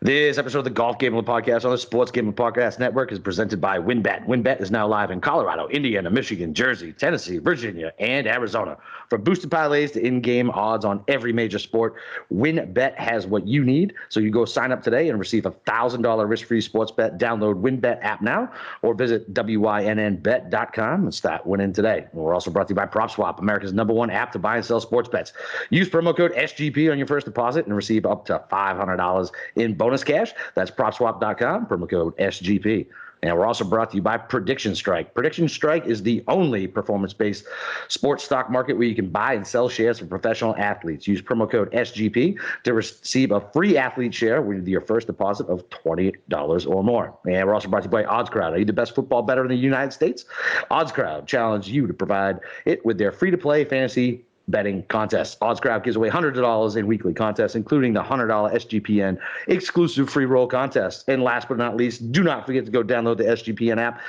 This episode of the Golf Gambling Podcast on the Sports Gambling Podcast Network is presented by WynnBET. WynnBET is now live in Colorado, Indiana, Michigan, Jersey, Tennessee, Virginia, and Arizona. From boosted parlays to in-game odds on every major sport, WynnBET has what you need. So you go sign up today and receive a $1,000 risk-free sports bet. Download WynnBET app now or visit wynnbet.com and start winning today. And we're also brought to you by PropSwap, America's #1 app to buy and sell sports bets. Use promo code SGP on your first deposit and receive up to $500 in bonus cash. That's PropSwap.com, promo code SGP. And we're also brought to you by Prediction Strike. Prediction Strike is the only performance-based sports stock market where you can buy and sell shares for professional athletes. Use promo code SGP to receive a free athlete share with your first deposit of $20 or more. And we're also brought to you by OddsCrowd. Are you the best football bettor in the United States? OddsCrowd challenge you to provide it with their free-to-play fantasy betting contest. OddsCrowd gives away hundreds of dollars in weekly contests, including the $100 SGPN exclusive free roll contest. And last but not least, do not forget to go download the SGPN app,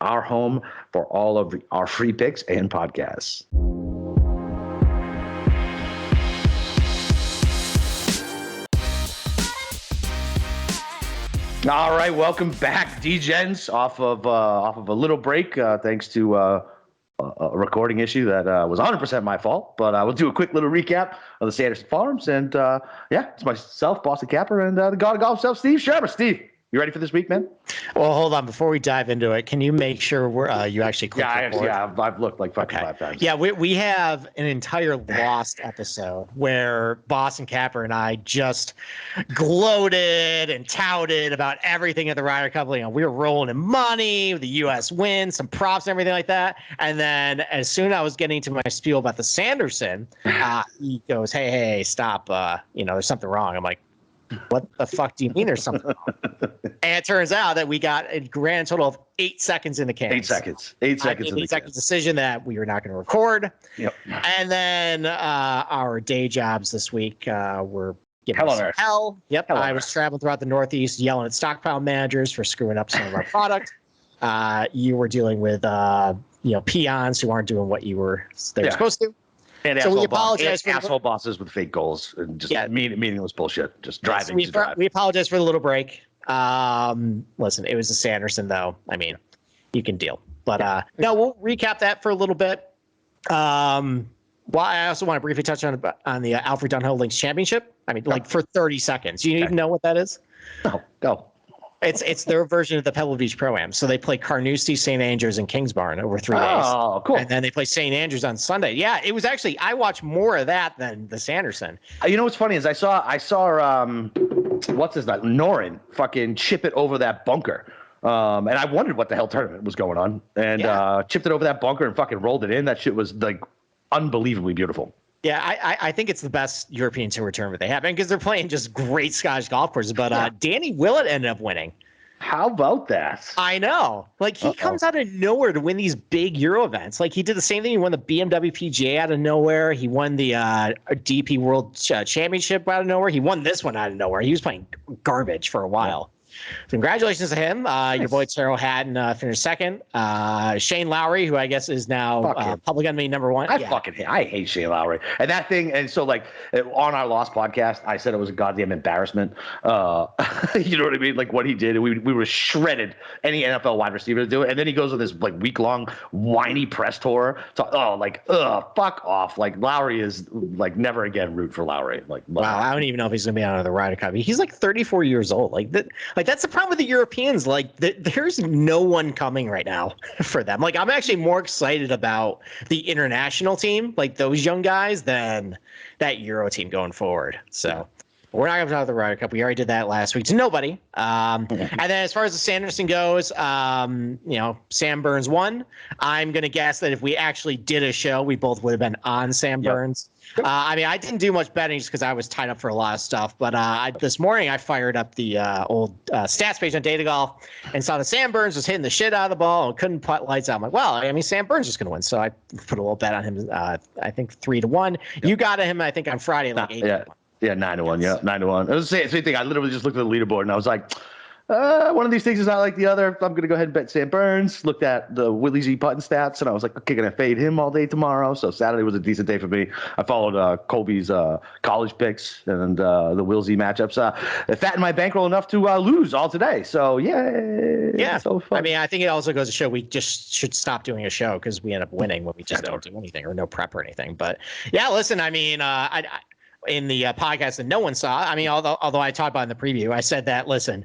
our home for all of our free picks and podcasts. All right, welcome back, D-Gens, off of a little break, thanks to a recording issue that was 100% my fault, but we'll do a quick little recap of the Sanderson Farms. And it's myself, Boston Capper, and the god of golf himself, Steve Shermer. Steve, you ready for this week, man? Well, hold on. Before we dive into it, can you make sure you actually click record? Yeah, I've looked like fucking 5 times. Yeah, we have an entire Lost episode where Boston Capper and I just gloated and touted about everything at the Ryder Cup. You know, we were rolling in money, the U.S. win, some props and everything like that. And then as soon as I was getting to my spiel about the Sanderson, he goes, hey, stop. There's something wrong. I'm like, what the fuck do you mean there's something wrong? And it turns out that we got a grand total of 8 seconds in the can. 8 seconds. 8 seconds. 8 seconds decision that we were not going to record. Yep. And then our day jobs this week were giving hell us on earth. Hell. Yep. Hell on I was traveling throughout the Northeast yelling at stockpile managers for screwing up some of our product. You were dealing with peons who aren't doing what they were supposed to. And so we apologize for asshole bosses with fake goals and just meaningless bullshit. Just driving. We apologize for the little break. Listen, it was a Sanderson, though. I mean, you can deal. But no, we'll recap that for a little bit. I also want to briefly touch on the Alfred Dunhill Links Championship. I mean, for 30 seconds. You even know what that is? No, go. It's their version of the Pebble Beach Pro-Am. So they play Carnoustie, St. Andrews, and Kingsbarn over 3 days. Oh, cool. And then they play St. Andrews on Sunday. Yeah, it was actually, I watched more of that than the Sanderson. You know what's funny is I saw what's his name? Norin fucking chip it over that bunker. And I wondered what the hell tournament was going on. And chipped it over that bunker and fucking rolled it in. That shit was like unbelievably beautiful. Yeah, I think it's the best European Tour tournament they have, and because they're playing just great Scottish golf courses. But Danny Willett ended up winning. How about that? I know. Like, he comes out of nowhere to win these big Euro events. Like, he did the same thing. He won the BMW PGA out of nowhere. He won the DP World Championship out of nowhere. He won this one out of nowhere. He was playing garbage for a while. Congratulations to him. Nice. Your boy Taro Hadden finished second. Shane Lowry, who I guess is now public enemy #1. I hate Shane Lowry. And that thing, and so like on our Lost podcast, I said it was a goddamn embarrassment. You know what I mean? Like what he did, and we were shredded any NFL wide receiver to do it. And then he goes on this like week-long whiny press tour. Fuck off. Like Lowry is like never again root for Lowry. Like wow, I don't even know if he's gonna be on the Ryder Cup. He's like 34 years old. That's the problem with the Europeans. Like, there's no one coming right now for them. Like, I'm actually more excited about the international team, like those young guys, than that Euro team going forward. So we're not going to talk about the Ryder Cup. We already did that last week to nobody. And then as far as the Sanderson goes, Sam Burns won. I'm going to guess that if we actually did a show, we both would have been on Sam Burns. I mean, I didn't do much betting just because I was tied up for a lot of stuff. But this morning, I fired up the old stats page on Data Golf and saw that Sam Burns was hitting the shit out of the ball and couldn't put lights out. I'm like, well, I mean, Sam Burns is going to win. So I put a little bet on him, I think 3-1. Yep. You got him, I think, on Friday, like 8-1. Yeah, 9-1. Yeah, 9-1. It was the same thing. I literally just looked at the leaderboard and I was like, one of these things is not like the other. I'm going to go ahead and bet Sam Burns. Looked at the Willie Z Putton stats, and I was like, okay, going to fade him all day tomorrow. So Saturday was a decent day for me. I followed Colby's college picks and the Will Z matchups. It fattened my bankroll enough to lose all today. So, yeah. So fun. I mean, I think it also goes to show we just should stop doing a show because we end up winning when we just don't do anything or no prep or anything. But, yeah, listen, I mean, in the podcast that no one saw. I mean, although I talked about in the preview, I said that, listen,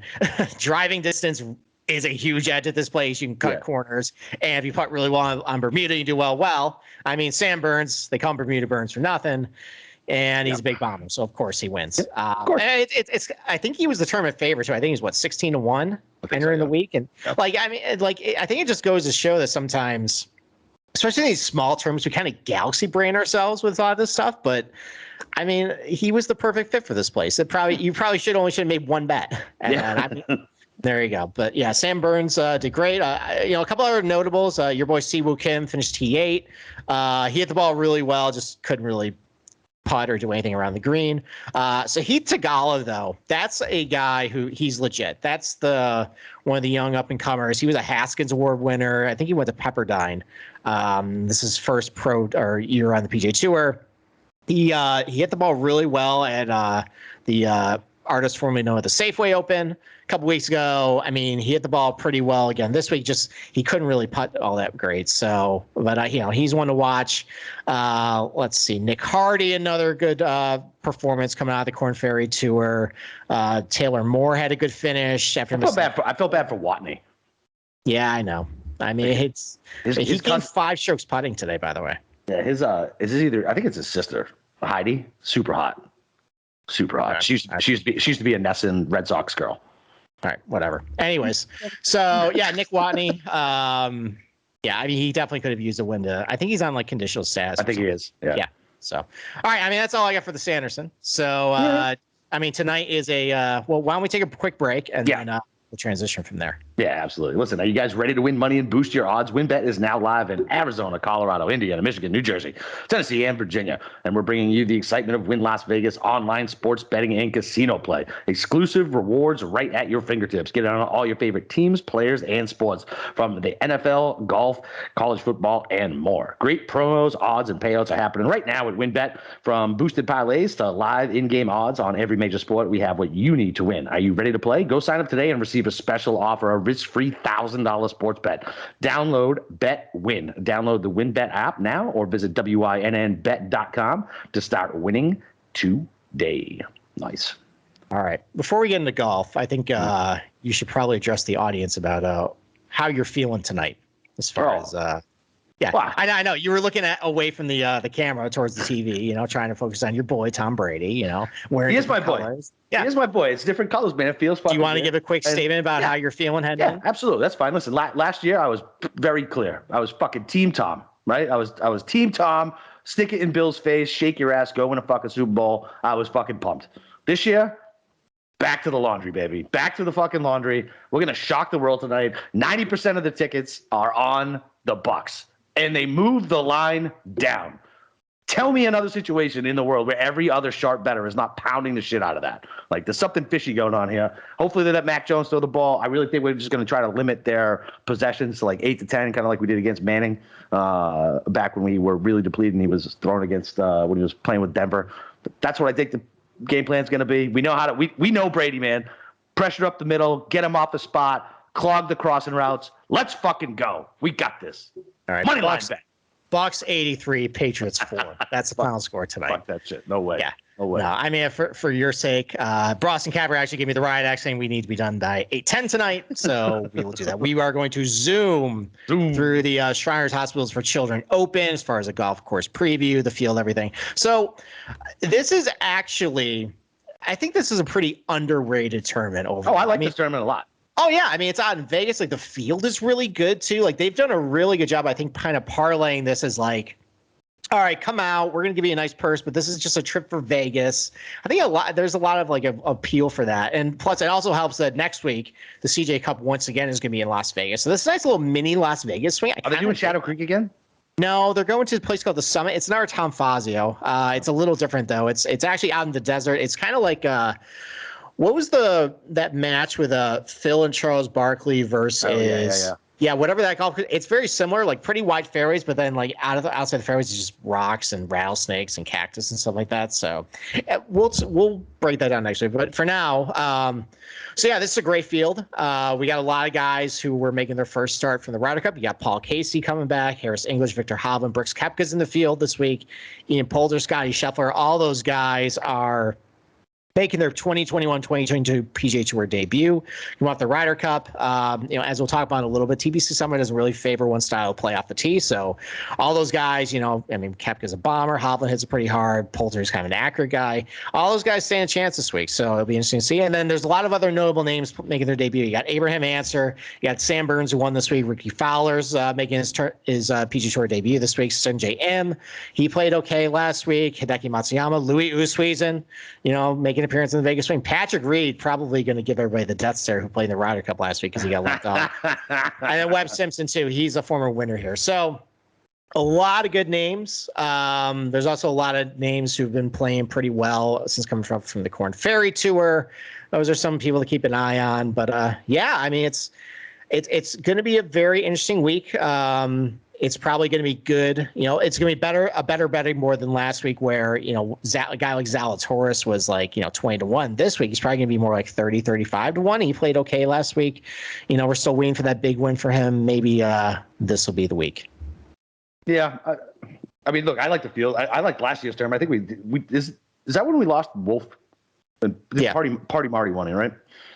driving distance is a huge edge at this place. You can cut corners. And if you putt really well on Bermuda, you do well. I mean, Sam Burns, they call him Bermuda Burns for nothing. And he's a big bomber. So, of course, he wins. Of course. I think he was the tournament favorite. So I think he's, 16-1 entering the week. And, I think it just goes to show that sometimes, especially in these small tournaments, we kind of galaxy brain ourselves with a lot of this stuff. But, I mean, he was the perfect fit for this place. You probably should have made one bet. And there you go. But yeah, Sam Burns did great. A couple other notables. Your boy Siwoo Kim finished T8. He hit the ball really well, just couldn't really putt or do anything around the green. Sahith Theegala, though, that's a guy who he's legit. That's one of the young up and comers. He was a Haskins Award winner. I think he went to Pepperdine. This is his first pro or year on the PGA Tour. He hit the ball really well at the artist formerly known as the Safeway Open a couple weeks ago. I mean, he hit the ball pretty well again this week. Just he couldn't really putt all that great. So, but he's one to watch. Let's see, Nick Hardy, another good performance coming out of the Korn Ferry Tour. Taylor Moore had a good finish after. I felt bad for Watney. Yeah, I know. I mean, he came 5 strokes putting today, by the way. Yeah, I think it's his sister, Heidi. Super hot. Okay. She used to be a Nesson Red Sox girl. All right, whatever. Anyways, so yeah, Nick Watney. I mean, he definitely could have used a win I think he's on conditional status. I think he is. Yeah. So, all right. I mean, that's all I got for the Sanderson. So, I mean, tonight is why don't we take a quick break and then we'll transition from there. Yeah, absolutely. Listen, are you guys ready to win money and boost your odds? WynnBET is now live in Arizona, Colorado, Indiana, Michigan, New Jersey, Tennessee, and Virginia. And we're bringing you the excitement of Wynn Las Vegas online sports betting and casino play. Exclusive rewards right at your fingertips. Get on all your favorite teams, players, and sports from the NFL, golf, college football, and more. Great promos, odds, and payouts are happening right now at WynnBET. From boosted parlays to live in-game odds on every major sport, we have what you need to win. Are you ready to play? Go sign up today and receive a special offer, a risk-free $1,000 sports bet. Download BetWin. Download the WynnBET app now or visit WYNNBet.com to start winning today. Nice. All right. Before we get into golf, I think you should probably address the audience about how you're feeling tonight as far as wow. I know you were looking away from the camera towards the TV, trying to focus on your boy Tom Brady, wearing. He is my boy. Yeah, he is my boy. It's different colors, man. It feels fun. Do you want to give a quick statement about how you're feeling heading in? Yeah, absolutely. That's fine. Listen, last year I was very clear. I was fucking Team Tom, right? I was Team Tom. Stick it in Bill's face, shake your ass, go win a fucking Super Bowl. I was fucking pumped. This year, back to the laundry, baby. Back to the fucking laundry. We're gonna shock the world tonight. 90% of the tickets are on the Bucks. And they move the line down. Tell me another situation in the world where every other sharp bettor is not pounding the shit out of that. There's something fishy going on here. Hopefully they let Mac Jones throw the ball. I really think we're just going to try to limit their possessions to 8 to 10, kind of like we did against Manning back when we were really depleted and he was thrown against when he was playing with Denver. But that's what I think the game plan is going to be. We know we know Brady, man. Pressure up the middle, get him off the spot, clog the crossing routes. Let's fucking go. We got this. All right. Money line bet. Bucks 83, Patriots 4. That's the final score tonight. Fuck that shit. No way. Yeah. No way. No, I mean, for your sake, Bros and Capper actually gave me the riot act saying we need to be done by 8:10 tonight. So we will do that. We are going to zoom through the Shriners Hospitals for Children Open as far as a golf course preview, the field, everything. So this is actually, I think this is a pretty underrated tournament overall. Oh, I like this tournament a lot. Oh, yeah. I mean, it's out in Vegas. The field is really good, too. They've done a really good job, I think, kind of parlaying this as all right, come out. We're going to give you a nice purse, but this is just a trip for Vegas. I think there's a lot of appeal for that. And plus, it also helps that next week, the CJ Cup once again is going to be in Las Vegas. So this is a nice little mini Las Vegas swing. Are they doing Shadow Creek again? No, they're going to a place called the Summit. It's not Tom Fazio. It's a little different, though. It's actually out in the desert. It's kind of like What was that match with Phil and Charles Barkley versus whatever that golf? It's very similar, like pretty wide fairways, but then like outside the fairways is just rocks and rattlesnakes and cactus and stuff like that. So we'll break that down next week. But for now, this is a great field. We got a lot of guys who were making their first start from the Ryder Cup. You got Paul Casey coming back, Harris English, Victor Hovland, Brooks Koepka's in the field this week, Ian Poulter, Scotty Scheffler. All those guys are making their 2021-2022 PGA Tour debut. You want the Ryder Cup. As we'll talk about in a little bit, TPC Summer doesn't really favor one style of play off the tee. So all those guys, Koepka's a bomber. Hovland hits it pretty hard. Poulter's kind of an accurate guy. All those guys stand a chance this week. So it'll be interesting to see. And then there's a lot of other notable names making their debut. You got Abraham Answer. You got Sam Burns, who won this week. Ricky Fowler's making his PGA Tour debut this week. Sungjae M. He played okay last week. Hideki Matsuyama. Louis Oosthuizen, making an appearance in the Vegas swing. Patrick Reed probably going to give everybody the death stare who played in the Ryder Cup last week because he got left off. And then Webb Simpson too. He's a former winner here. So a lot of good names. There's also a lot of names who've been playing pretty well since coming from the Korn Ferry Tour. Those are some people to keep an eye on. But it's going to be a very interesting week. It's probably going to be good. It's going to be a better betting more than last week where, a guy like Zalatoris was like, 20-1. This week, he's probably going to be more like 30, 35-1. He played okay last week. We're still waiting for that big win for him. Maybe this will be the week. Yeah. Look, I like the field. I liked last year's term. I think we is that when we lost Wolf? Yeah. Party Marty won it, right?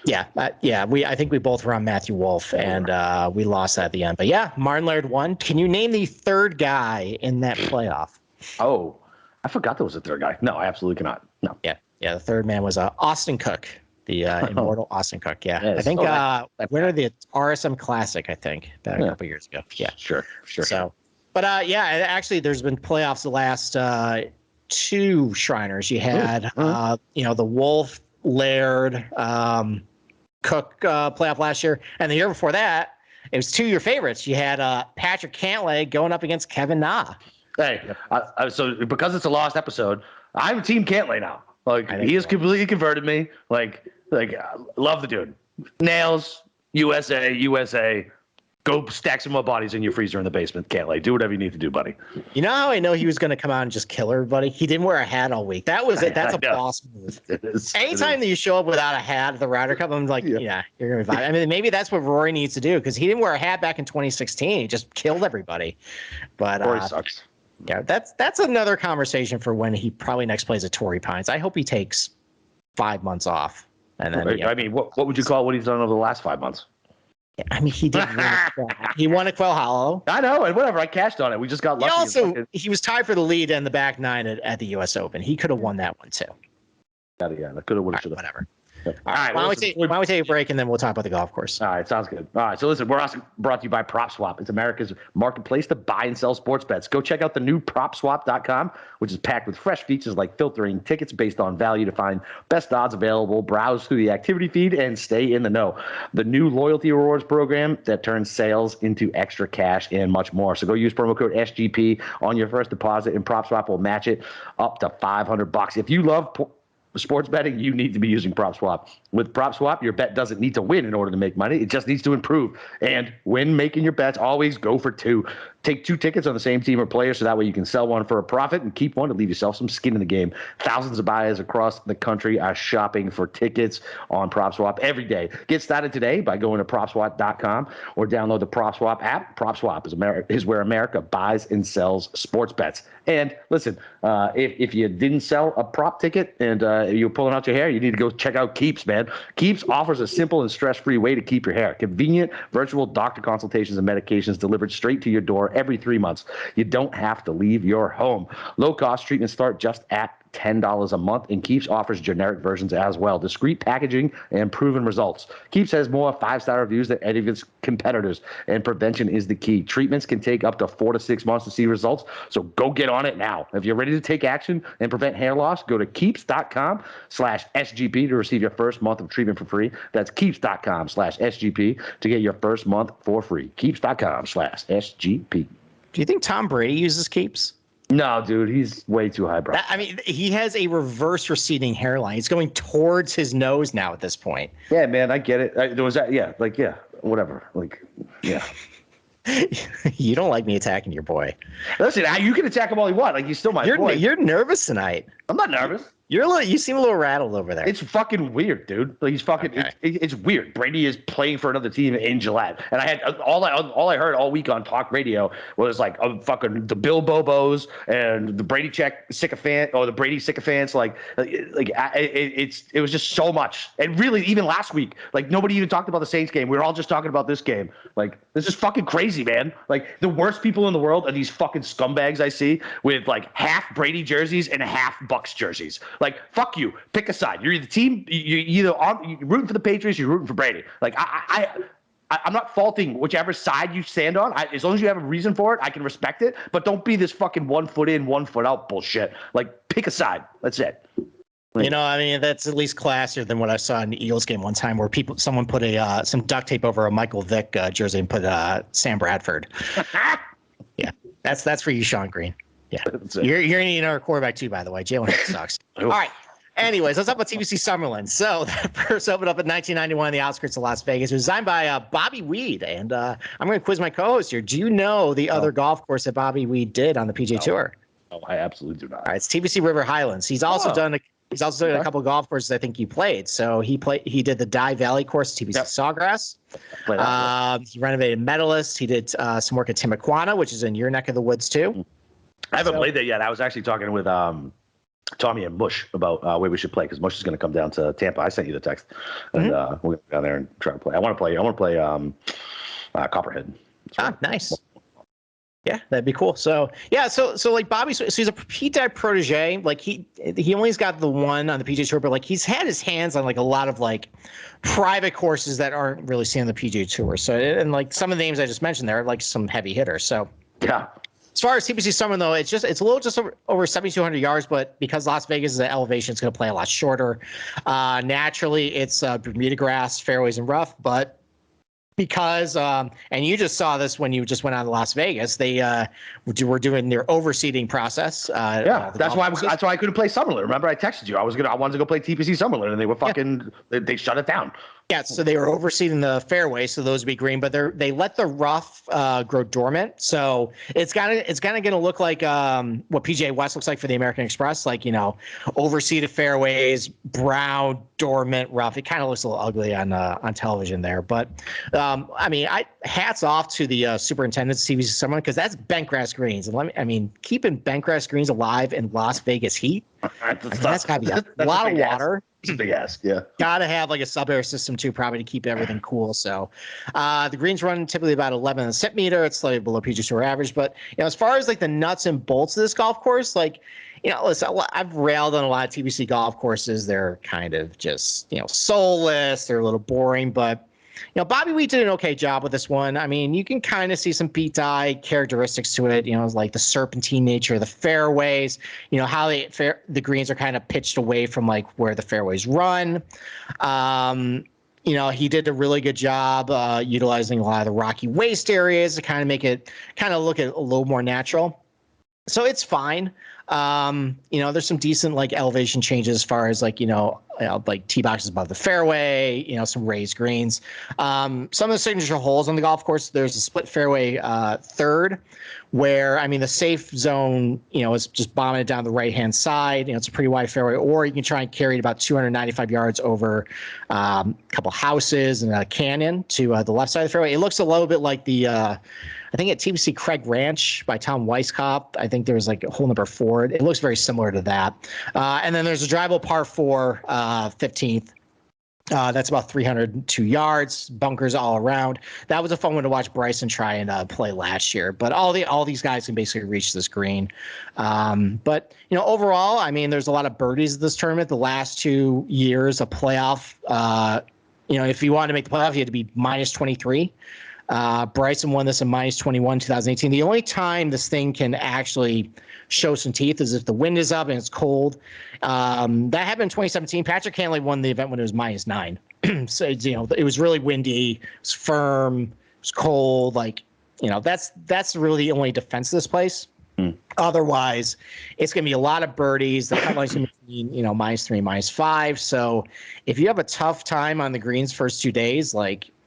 Yeah, I think we both were on Matthew Wolf, and we lost at the end. But yeah, Martin Laird won. Can you name the third guy in that playoff? Oh, I forgot there was a third guy. No, I absolutely cannot. No. Yeah. The third man was Austin Cook, the immortal Austin Cook. Yeah, yes. I think winner of the RSM Classic. I think a couple years ago. Yeah, sure. So, but actually, there's been playoffs the last two Shriners. You had the Wolf, Laird, Cook playoff last year, and the year before that, it was two of your favorites. You had Patrick Cantlay going up against Kevin Na. Hey, so because it's a lost episode, I'm Team Cantlay now. Like he has completely converted me. Like love the dude. Nails, USA. Go stack some more bodies in your freezer in the basement. Cantlay, do whatever you need to do, buddy. You know how I know he was going to come out and just kill everybody? He didn't wear a hat all week. That was it. That's a boss move. It is. Anytime that you show up without a hat at the Ryder Cup, I'm like, you're going to be fine. Maybe that's what Rory needs to do because he didn't wear a hat back in 2016. He just killed everybody. But Rory sucks. Yeah, that's another conversation for when he probably next plays at Torrey Pines. I hope he takes 5 months off. And then what would you call what he's done over the last 5 months? He did win. He won at Quail Hollow. I know, and whatever. I cashed on it. We just got lucky. He was tied for the lead in the back nine at the U.S. Open. He could have won that one too. Yeah, that could have, would have, should have. Whatever. All right. Why don't we take a break and then we'll talk about the golf course? All right, sounds good. All right, so listen, we're also brought to you by PropSwap. It's America's marketplace to buy and sell sports bets. Go check out the new PropSwap.com, which is packed with fresh features like filtering tickets based on value to find best odds available, browse through the activity feed, and stay in the know. The new loyalty rewards program that turns sales into extra cash and much more. So go use promo code SGP on your first deposit, and PropSwap will match it up to $500. If you love sports betting, you need to be using PropSwap. With PropSwap, your bet doesn't need to win in order to make money. It just needs to improve. And when making your bets, always go for two. Take two tickets on the same team or player so that way you can sell one for a profit and keep one to leave yourself some skin in the game. Thousands of buyers across the country are shopping for tickets on PropSwap every day. Get started today by going to PropSwap.com or download the PropSwap app. PropSwap is where America buys and sells sports bets. And listen, if you didn't sell a prop ticket and you're pulling out your hair, you need to go check out Keeps, man. Keeps offers a simple and stress-free way to keep your hair. Convenient virtual doctor consultations and medications delivered straight to your door every 3 months. You don't have to leave your home. Low-cost treatments start just at $10 a month, and Keeps offers generic versions as well. Discreet packaging and proven results. Keeps has more 5-star reviews than any of its competitors, and prevention is the key. Treatments can take up to 4 to 6 months to see results, so go get on it now. If you're ready to take action and prevent hair loss, go to keeps.com/SGP to receive your first month of treatment for free. That's keeps.com/SGP to get your first month for free. Keeps.com/SGP. Do you think Tom Brady uses Keeps? No, dude, he's way too highbrow. I mean, he has a reverse receding hairline. It's going towards his nose now at this point. Yeah, man, I get it. There was that. Yeah, like whatever. Like, yeah. You don't like me attacking your boy. Listen, you can attack him all you want. Like, he's still my boy. You're nervous tonight. I'm not nervous. You seem a little rattled over there. It's fucking weird, dude. Like, he's fucking. Okay. It's weird. Brady is playing for another team in Gillette, and I had all I heard all week on talk radio was like fucking the Bill Bobos and the Brady sycophant or the Brady sycophants. It was just so much. And really, even last week, like nobody even talked about the Saints game. We were all just talking about this game. Like, this is fucking crazy, man. Like, the worst people in the world are these fucking scumbags I see with like half Brady jerseys and half Bucks jerseys. Like, fuck you. Pick a side. You're the team. You're rooting for the Patriots. You're rooting for Brady. Like, I'm not faulting whichever side you stand on. As long as you have a reason for it, I can respect it. But don't be this fucking 1 foot in, 1 foot out bullshit. Like, pick a side. That's it. You know, I mean, that's at least classier than what I saw in the Eagles game one time, where someone put some duct tape over a Michael Vick jersey and put Sam Bradford. Yeah, that's for you, Sean Green. Yeah, you're gonna need another quarterback too, by the way. Jalen Hurts sucks. All right. Anyways, let's talk about TBC Summerlin. So the first opened up in 1991 on the outskirts of Las Vegas. It was designed by Bobby Weed, and I'm going to quiz my co-host here. Do you know the other golf course that Bobby Weed did on the PGA Tour? Oh, I absolutely do not. All right, it's TBC River Highlands. He's also done a couple of golf courses I think you played. So he did the Dye Valley course, TBC Sawgrass. He renovated Medalist. He did some work at Timuquana, which is in your neck of the woods too. I haven't played that yet. I was actually talking with Tommy and Mush about where we should play, because Mush is going to come down to Tampa. I sent you the text, and we're going to go down there and try to play. I want to play Copperhead. Nice. Yeah, that'd be cool. So yeah, so like Bobby, so he's a Pete Dye protege. Like he only's got the one on the PGA Tour, but like he's had his hands on like a lot of like private courses that aren't really seen on the PGA Tour. So, and like some of the names I just mentioned there are like some heavy hitters. So yeah. As far as TPC Summer, though, it's a little just over 7,200 yards, but because Las Vegas is at elevation, it's going to play a lot shorter. Naturally, it's Bermuda grass, fairways, and rough, but because and you just saw this when you just went out to Las Vegas, they were doing their overseeding process. That's why I couldn't play Summerlin. Remember, I texted you. I wanted to go play TPC Summerlin, and they were fucking they shut it down. Yeah, so they were overseeding the fairway, so those would be green, but they let the rough grow dormant, so it's kind of going to look like what PGA West looks like for the American Express, like, you know, overseeded fairways, brown, dormant, rough. It kind of looks a little ugly on television there, but I mean, hats off to the superintendent, TPC Summerlin, because that's bentgrass greens, and keeping bentgrass greens alive in Las Vegas heat. That's got to be a lot of water. It's a big ask, yeah. Got to have like a sub-air system too, probably to keep everything cool. So the greens run typically about 11 centimeter. It's slightly below PGA Tour average. But, you know, as far as like the nuts and bolts of this golf course, like, you know, listen, I've railed on a lot of TBC golf courses. They're kind of just, you know, soulless. They're a little boring, but you know, Bobby Weed did an okay job with this one. I mean, you can kind of see some Pete Dye characteristics to it, you know, like the serpentine nature of the fairways, you know, how the greens are kind of pitched away from like where the fairways run. You know, he did a really good job utilizing a lot of the rocky waste areas to kind of make it look a little more natural. So it's fine. You know, there's some decent like elevation changes as far as like, you know, like tee boxes above the fairway, you know, some raised greens. Some of the signature holes on the golf course, there's a split fairway third where, I mean, the safe zone, you know, is just bombing it down the right-hand side. You know, it's a pretty wide fairway, or you can try and carry it about 295 yards over a couple houses and a canyon to the left side of the fairway. It looks a little bit like the I think at TBC Craig Ranch by Tom Weisskopf, I think there was like a hole number 4. It looks very similar to that. And then there's a drivable par 4, 15th. That's about 302 yards, bunkers all around. That was a fun one to watch Bryson try and play last year. But all these guys can basically reach this green. But, you know, overall, I mean, there's a lot of birdies this tournament. The last 2 years, a playoff, you know, if you wanted to make the playoff, you had to be minus 23. Bryson won this in minus 21, 2018. The only time this thing can actually show some teeth is if the wind is up and it's cold. That happened in 2017. Patrick Cantlay won the event when it was minus 9. So, you know, it was really windy, it was firm, it was cold. Like, you know, that's really the only defense of this place. Otherwise, it's going to be a lot of birdies. The cut line's going to be, -3, -5. So if you have a tough time on the greens first 2 days,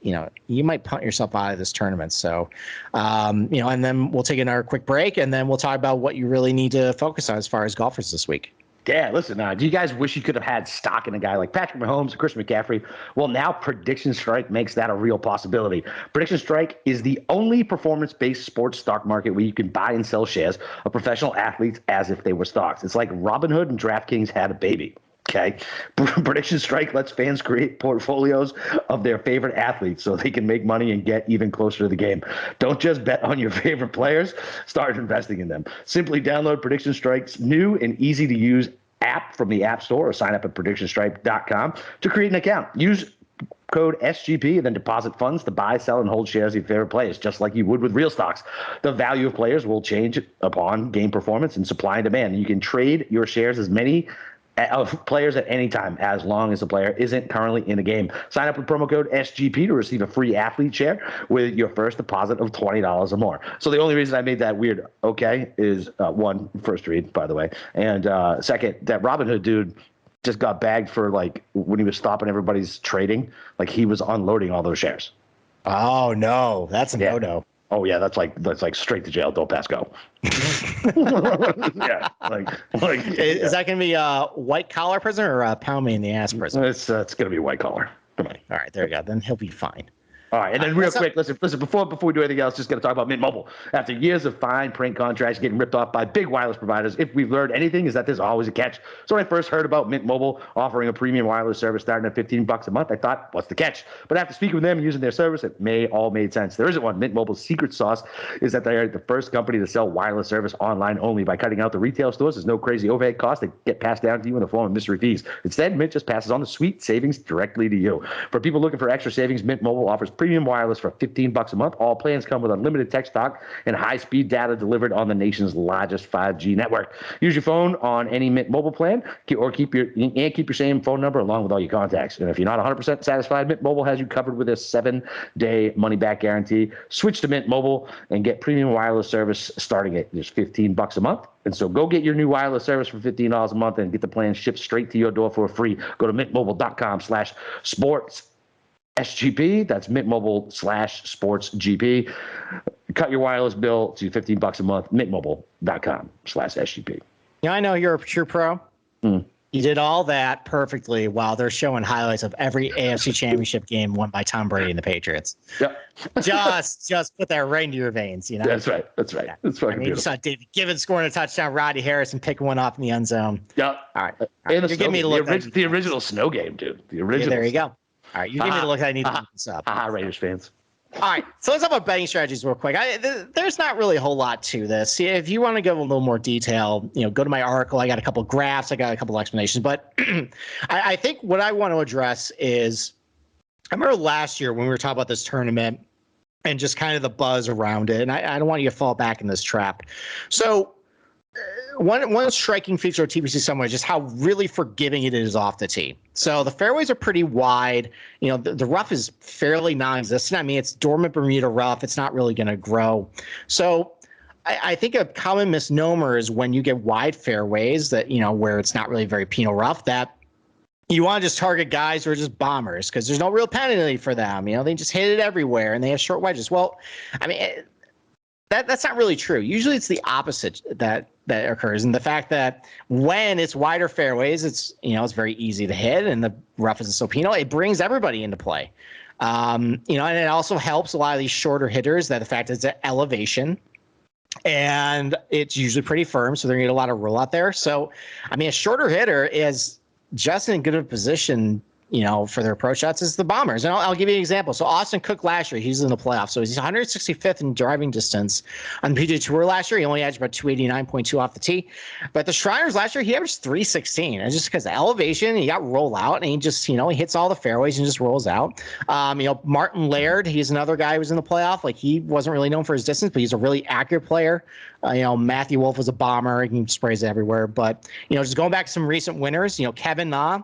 you might punt yourself out of this tournament. So, and then we'll take another quick break, and then we'll talk about what you really need to focus on as far as golfers this week. Yeah, listen, do you guys wish you could have had stock in a guy like Patrick Mahomes or Christian McCaffrey? Well, now Prediction Strike makes that a real possibility. Prediction Strike is the only performance-based sports stock market where you can buy and sell shares of professional athletes as if they were stocks. It's like Robinhood and DraftKings had a baby. Okay. Prediction Strike lets fans create portfolios of their favorite athletes so they can make money and get even closer to the game. Don't just bet on your favorite players, start investing in them. Simply download Prediction Strike's new and easy to use app from the App Store or sign up at predictionstrike.com to create an account. Use code SGP and then deposit funds to buy, sell, and hold shares of your favorite players, just like you would with real stocks. The value of players will change upon game performance and supply and demand. You can trade your shares as many of players at any time, as long as the player isn't currently in the game. Sign up with promo code SGP to receive a free athlete share with your first deposit of $20 or more. So the only reason I made that weird is one, first read, by the way, and second, that Robinhood dude just got bagged for when he was stopping everybody's trading, he was unloading all those shares. Oh no, that's a no-no. Oh yeah, that's like straight to jail. Don't pass go. Yeah, is that going to be a white collar prison or a pound me in the ass prison? It's going to be white collar. Come on. All right, there you go. Then he'll be fine. All right, and then real quick, listen, before we do anything else, just going to talk about Mint Mobile. After years of fine print contracts getting ripped off by big wireless providers, if we've learned anything, is that there's always a catch. So when I first heard about Mint Mobile offering a premium wireless service starting at $15 a month, I thought, what's the catch? But after speaking with them and using their service, it all made sense. There isn't one. Mint Mobile's secret sauce is that they are the first company to sell wireless service online only. By cutting out the retail stores, there's no crazy overhead costs that get passed down to you in the form of mystery fees. Instead, Mint just passes on the sweet savings directly to you. For people looking for extra savings, Mint Mobile offers premium wireless for $15 a month. All plans come with unlimited text talk and high-speed data delivered on the nation's largest 5G network. Use your phone on any Mint Mobile plan, or keep your same phone number along with all your contacts. And if you're not 100% satisfied, Mint Mobile has you covered with a 7-day money-back guarantee. Switch to Mint Mobile and get premium wireless service starting at just $15 a month. And so go get your new wireless service for $15 a month and get the plan shipped straight to your door for free. Go to mintmobile.com/sports. SGP, that's Mint Mobile/sportsGP. Cut your wireless bill to $15 a month, mintmobile.com/SGP. Yeah, I know you're a true pro. You did all that perfectly while they're showing highlights of every AFC Championship game won by Tom Brady and the Patriots. Yep. just put that right into your veins, That's right. Yeah. That's fucking beautiful. You saw David Givens scoring a touchdown, Roddy Harrison picking one off in the end zone. Yep. All right. And the original snow game, dude. The original. Yeah, there you go. All right, you give me the look I need to look this up. Raiders fans. All right, so let's talk about betting strategies real quick. There's not really a whole lot to this. If you want to go a little more detail, go to my article. I got a couple of graphs. I got a couple of explanations. But I think what I want to address is, I remember last year when we were talking about this tournament and just kind of the buzz around it, and I don't want you to fall back in this trap. So one striking feature of TPC Somewhere is just how really forgiving it is off the tee. So the fairways are pretty wide. The rough is fairly non-existent. I mean, it's dormant Bermuda rough. It's not really going to grow. So I think a common misnomer is when you get wide fairways that, where it's not really very penal rough, that you want to just target guys who are just bombers because there's no real penalty for them. They just hit it everywhere and they have short wedges. Well, I mean, that's not really true. Usually it's the opposite that occurs. And the fact that when it's wider fairways, it's very easy to hit and the rough isn't so penal, it brings everybody into play. And it also helps a lot of these shorter hitters that the fact it's at elevation and it's usually pretty firm. So they're going to get a lot of roll out there. So, I mean, a shorter hitter is just in good a position for their approach shots is the bombers. And I'll give you an example. So Austin Cook last year, he's in the playoffs. So he's 165th in driving distance on the PGA Tour last year. He only averaged about 289.2 off the tee. But the Shriners last year, he averaged 316. And just because of elevation, he got roll out and he just, he hits all the fairways and just rolls out. Martin Laird, he's another guy who was in the playoff. He wasn't really known for his distance, but he's a really accurate player. Matthew Wolff was a bomber. He sprays everywhere. But, just going back to some recent winners, Kevin Na,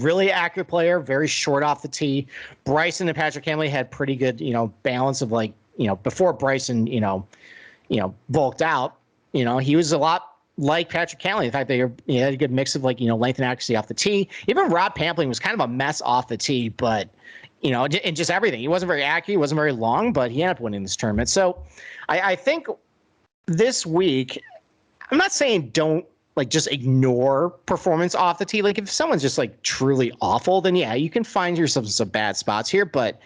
really accurate player, very short off the tee. Bryson and Patrick Cantlay had pretty good, balance of before Bryson, bulked out. he was a lot like Patrick Cantlay. In fact, he had a good mix of length and accuracy off the tee. Even Rob Pampling was kind of a mess off the tee, but and just everything. He wasn't very accurate. He wasn't very long, but he ended up winning this tournament. So I think this week, I'm not saying don't just ignore performance off the tee. Like if someone's just truly awful, then yeah, you can find yourself in some bad spots here. But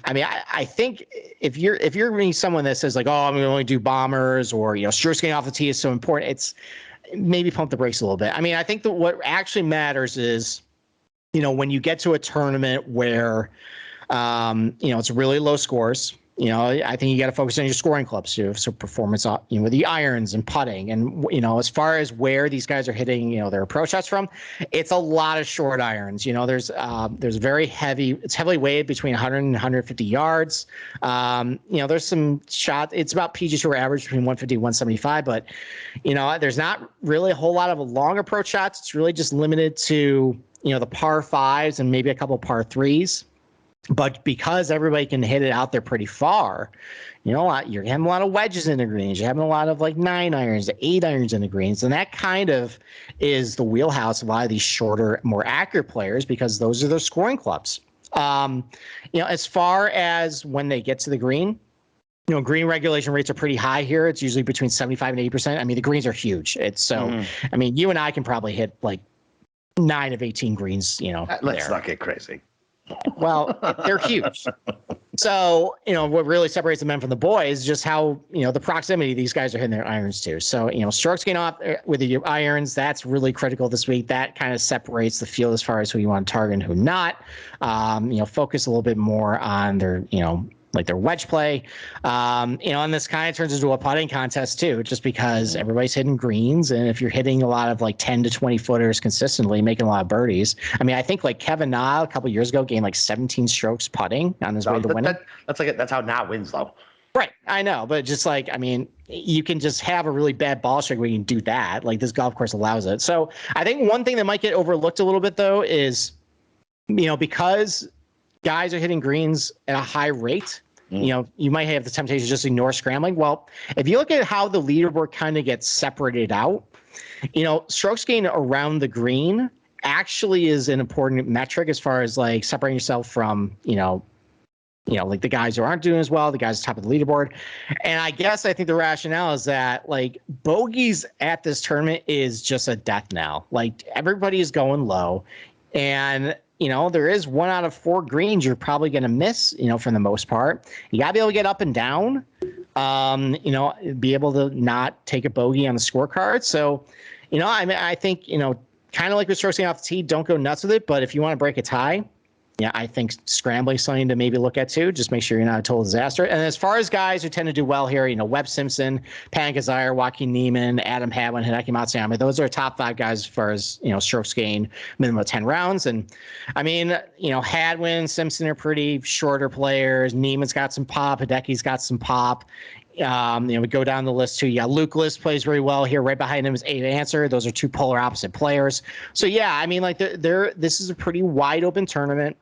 I mean, I think if you're being someone that says oh, I'm going to only do bombers or strokes getting off the tee is so important, it's maybe pump the brakes a little bit. I mean, I think that what actually matters is when you get to a tournament where it's really low scores. I think you got to focus on your scoring clubs too. So performance, with the irons and putting, and as far as where these guys are hitting, their approach shots from, it's a lot of short irons. There's very heavy. It's heavily weighted between 100 and 150 yards. There's some shots. It's about PG Tour average between 150 and 175, but there's not really a whole lot of long approach shots. It's really just limited to the par fives and maybe a couple par threes. But because everybody can hit it out there pretty far, you're having a lot of wedges in the greens. You're having a lot of 9 irons to 8 irons in the greens. And that kind of is the wheelhouse of a lot of these shorter, more accurate players because those are their scoring clubs. As far as when they get to the green, green regulation rates are pretty high here. It's usually between 75 and 80%. I mean, the greens are huge. It's so, I mean, you and I can probably hit 9 of 18 greens, Let's not get crazy. Well, they're huge. So, what really separates the men from the boys is just how, the proximity these guys are hitting their irons to. So, strokes getting off with the irons, that's really critical this week. That kind of separates the field as far as who you want to target and who not. Focus a little bit more on their, their wedge play. And this kind of turns into a putting contest too, just because everybody's hitting greens. And if you're hitting a lot of 10 to 20 footers consistently, making a lot of birdies. I mean, I think Kevin Na a couple of years ago gained 17 strokes putting on his way to winning. That's how Na wins though. Right. I know. But just I mean, you can just have a really bad ball strike where you can do that. This golf course allows it. So I think one thing that might get overlooked a little bit though is, because guys are hitting greens at a high rate, you might have the temptation to just ignore scrambling. Well, if you look at how the leaderboard kind of gets separated out, strokes gained around the green actually is an important metric as far as separating yourself from, the guys who aren't doing as well, the guys at the top of the leaderboard. And I think the rationale is that bogeys at this tournament is just a death knell. Everybody is going low, and there is 1 out of 4 greens you're probably going to miss, for the most part. You got to be able to get up and down, be able to not take a bogey on the scorecard. So, I think, kind of like with strokes getting off the tee, don't go nuts with it. But if you want to break a tie, yeah, I think scrambling is something to maybe look at too. Just make sure you're not a total disaster. And as far as guys who tend to do well here, Webb Simpson, Pan Kazire, Joaquin Niemann, Adam Hadwin, Hideki Matsuyama, those are top 5 guys as far as, strokes gained, minimum of 10 rounds. And I mean, Hadwin, Simpson are pretty shorter players. Niemann's got some pop. Hideki's got some pop. We go down the list too. Yeah, Luke List plays very well here. Right behind him is Abe Answer. Those are 2 polar opposite players. So yeah, I mean, this is a pretty wide open tournament.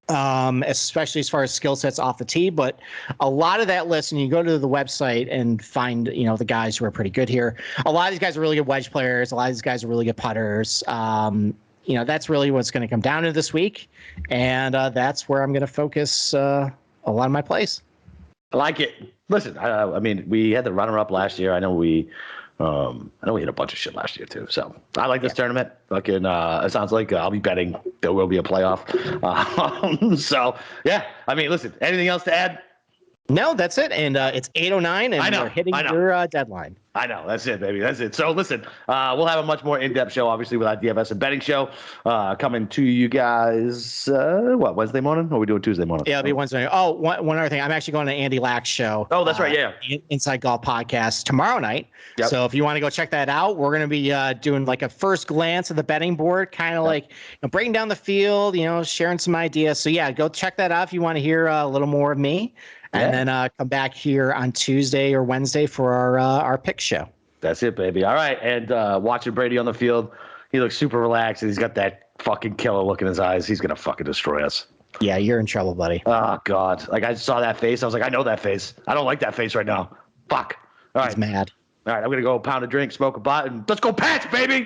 Especially as far as skill sets off the tee, but a lot of that list, and you go to the website and find, the guys who are pretty good here. A lot of these guys are really good wedge players. A lot of these guys are really good putters. That's really what's going to come down to this week. And that's where I'm going to focus a lot of my plays. I like it. Listen, I mean, we had the runner-up last year. I know we hit a bunch of shit last year too. So I like this tournament. Fucking, it sounds like I'll be betting there will be a playoff. So yeah, I mean, listen, anything else to add? No, that's it. And it's 8:09 and we're hitting your deadline. I know. That's it, baby. That's it. So listen, we'll have a much more in-depth show, obviously, with our DFS and betting show coming to you guys, Wednesday morning? Or are we doing Tuesday morning? Yeah, it'll be Wednesday. Oh, one other thing. I'm actually going to Andy Lack's show. Oh, that's right. Yeah. Inside Golf Podcast tomorrow night. Yep. So if you want to go check that out, we're going to be doing a first glance at the betting board, kind of breaking down the field, sharing some ideas. So yeah, go check that out if you want to hear a little more of me. And then come back here on Tuesday or Wednesday for our pick show. That's it, baby. All right. And watching Brady on the field, he looks super relaxed, and he's got that fucking killer look in his eyes. He's going to fucking destroy us. Yeah, you're in trouble, buddy. Oh, God. I saw that face. I was like, I know that face. I don't like that face right now. Fuck. All right. He's mad. All right, I'm going to go pound a drink, smoke a blunt, and let's go Pats, baby!